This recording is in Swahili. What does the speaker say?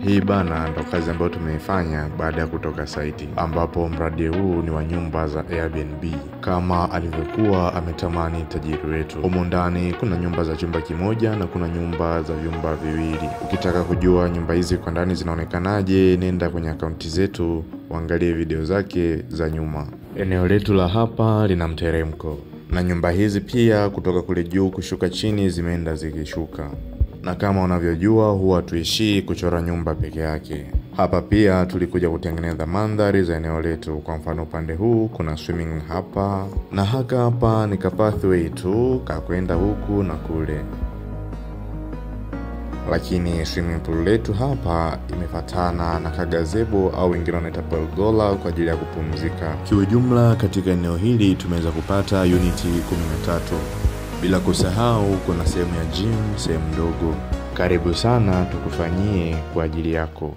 Hii bana ndo kazi ambayo tumeifanya baada ya kutoka site, ambapo mradi huu ni wa nyumba za Airbnb kama alivyokuwa ametamani tajiri wetu. Humu ndani kuna nyumba za chumba kimoja na kuna nyumba za vyumba viwili. Ukitaka kujua nyumba hizi kwa ndani zinaonekanaje, nenda kwenye akaunti zetu uangalie video zake za nyuma. Eneo letu la hapa lina mteremko, na nyumba hizi pia kutoka kule juu kushuka chini zimeenda zikishuka. Na kama unavyojua huwa tuishii kuchora nyumba peke yake. Hapa pia tulikuja kutengeneza mandhari za eneo letu. Kwa mfano upande huu kuna swimming hapa, na hapa ni pathway tu kakwenda huku na kule. Lakini swimming pool letu hapa imefatana na kagazebo au wengine wanaita pergola kwa ajili ya kupumzika. Kiujumla katika eneo hili tumeweza kupata uniti 13. Bila kusahau kuna sehemu ya gym, sehemu ndogo. Karibu sana tukufanyie kwa ajili yako.